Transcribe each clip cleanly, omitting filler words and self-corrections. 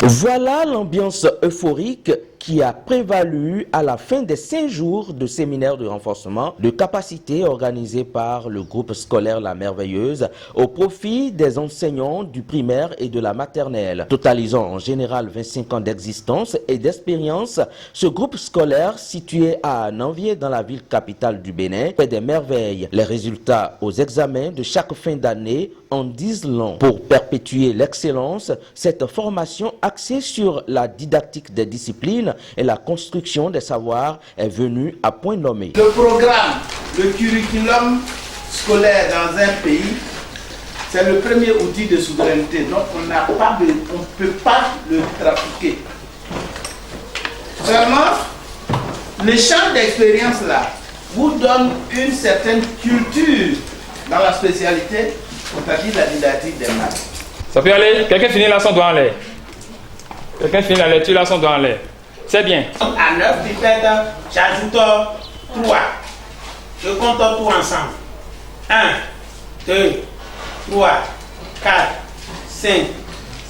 Voilà l'ambiance euphorique qui a prévalu à la fin des 5 jours de séminaire de renforcement de capacité organisé par le groupe scolaire La Merveilleuse au profit des enseignants du primaire et de la maternelle. Totalisant en général 25 ans d'existence et d'expérience, ce groupe scolaire situé à Nanvier dans la ville capitale du Bénin fait des merveilles. Les résultats aux examens de chaque fin d'année en disent long. Pour perpétuer l'excellence, cette formation axée sur la didactique des disciplines et la construction des savoirs est venue à point nommé. Le programme, le curriculum scolaire dans un pays, c'est le premier outil de souveraineté. Donc on ne peut pas le trafiquer. Seulement, le champ d'expérience là vous donne une certaine culture dans la spécialité, c'est-à-dire la didactique des maths. Ça peut aller? Quelqu'un finit là son doigt en l'air. Quelqu'un finit la lecture là son doigt en l'air. C'est bien. À 9 pipettes, j'ajoute 3. Je compte tout ensemble. 1, 2, 3, 4, 5,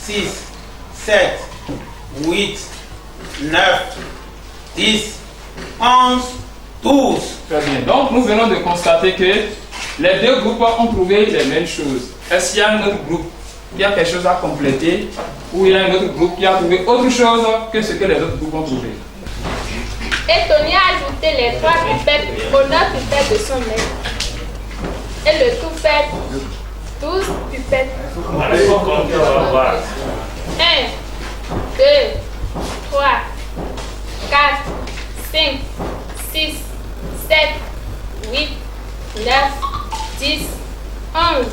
6, 7, 8, 9, 10, 11, 12. Très bien. Donc nous venons de constater que les deux groupes ont trouvé les mêmes choses. Est-ce qu'il y a un autre groupe qui a quelque chose à compléter ou il y a un autre groupe qui a trouvé autre chose que ce que les autres groupes ont trouvé? Et Tony a ajouté les 3 pipettes aux 9 pipettes de son maître. Et le tout fait 12 pipettes. 1, 2, 3, 4, 5, 6, 7, 8, 9, 10, 11.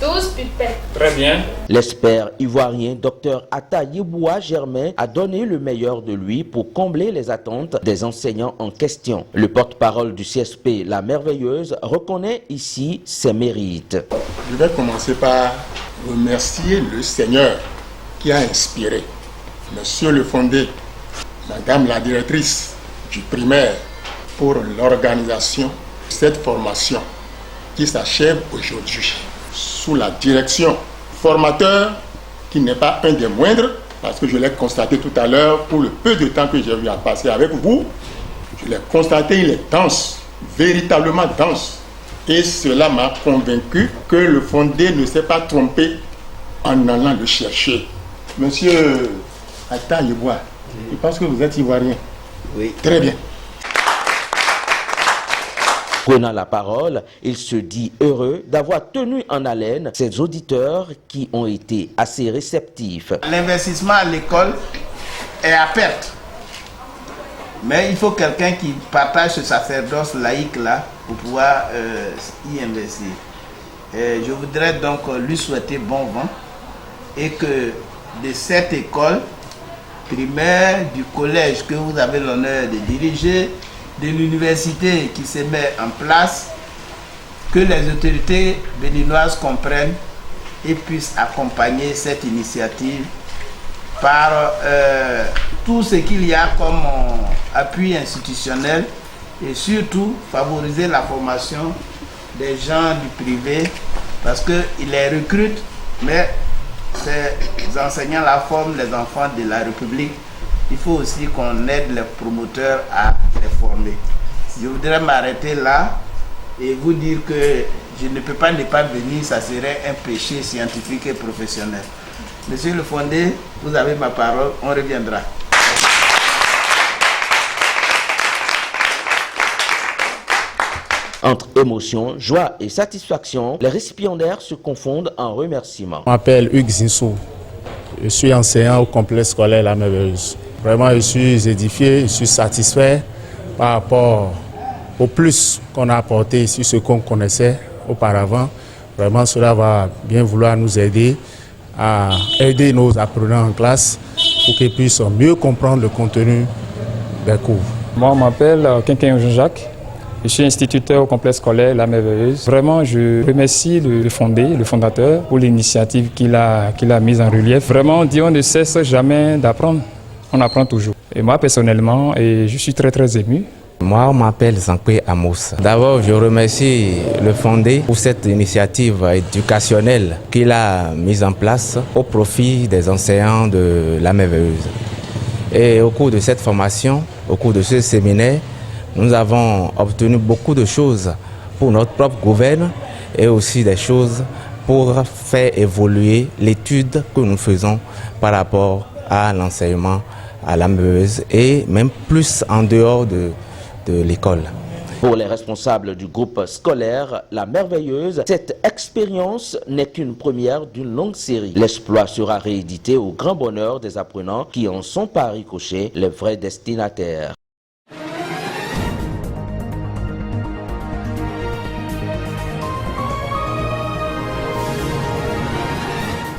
12 pipettes. Très bien. L'expert ivoirien Dr Atta Yeboua Germain a donné le meilleur de lui pour combler les attentes des enseignants en question. Le porte-parole du CSP La Merveilleuse reconnaît ici ses mérites. Je vais commencer par remercier le Seigneur qui a inspiré Monsieur le Fondé, Madame la directrice du primaire pour l'organisation de cette formation qui s'achève aujourd'hui, sous la direction formateur qui n'est pas un des moindres, parce que je l'ai constaté tout à l'heure pour le peu de temps que j'ai eu à passer avec vous. Je l'ai constaté, il est dense, véritablement dense. Et cela m'a convaincu que le Fondé ne s'est pas trompé en allant le chercher. Monsieur Atta Yeboua, je pense que vous êtes ivoirien. Oui. Très bien. Prenant la parole, il se dit heureux d'avoir tenu en haleine ses auditeurs qui ont été assez réceptifs. L'investissement à l'école est à perte. Mais il faut quelqu'un qui partage ce sacerdoce laïque-là pour pouvoir y investir. Je voudrais donc lui souhaiter bon vent et que de cette école primaire, du collège que vous avez l'honneur de diriger, de l'université qui se met en place, que les autorités béninoises comprennent et puissent accompagner cette initiative par tout ce qu'il y a comme appui institutionnel et surtout favoriser la formation des gens du privé parce qu'ils les recrutent, mais ces enseignants-là forment les enfants de la République. Il faut aussi qu'on aide les promoteurs à les former. Je voudrais m'arrêter là et vous dire que je ne peux pas ne pas venir, ça serait un péché scientifique et professionnel. Monsieur le Fondé, vous avez ma parole, on reviendra. Entre émotion, joie et satisfaction, les récipiendaires se confondent en remerciements. Je m'appelle Hugues Zinsou. Je suis enseignant au complexe scolaire La Merveilleuse. Vraiment, je suis édifié, je suis satisfait par rapport au plus qu'on a apporté sur ce qu'on connaissait auparavant. Vraiment, cela va bien vouloir nous aider à aider nos apprenants en classe pour qu'ils puissent mieux comprendre le contenu des cours. Moi, je m'appelle Quinquin Jean-Jacques. Je suis instituteur au complexe scolaire La Merveilleuse. Vraiment, je remercie le Fondé, le fondateur, pour l'initiative qu'il a mise en relief. Vraiment, on dit on ne cesse jamais d'apprendre. On apprend toujours. Et moi, personnellement, je suis très ému Moi, on m'appelle Zankwe Amos. D'abord, je remercie le fondé pour cette initiative éducationnelle qu'il a mise en place au profit des enseignants de la Merveilleuse. Et au cours de cette formation, au cours de ce séminaire, nous avons obtenu beaucoup de choses pour notre propre gouvernement et aussi des choses pour faire évoluer l'étude que nous faisons par rapport à l'enseignement à la Merveilleuse et même plus en dehors de l'école. Pour les responsables du groupe scolaire La Merveilleuse, cette expérience n'est qu'une première d'une longue série. L'exploit sera réédité au grand bonheur des apprenants qui en sont par ricochet les vrais destinataires.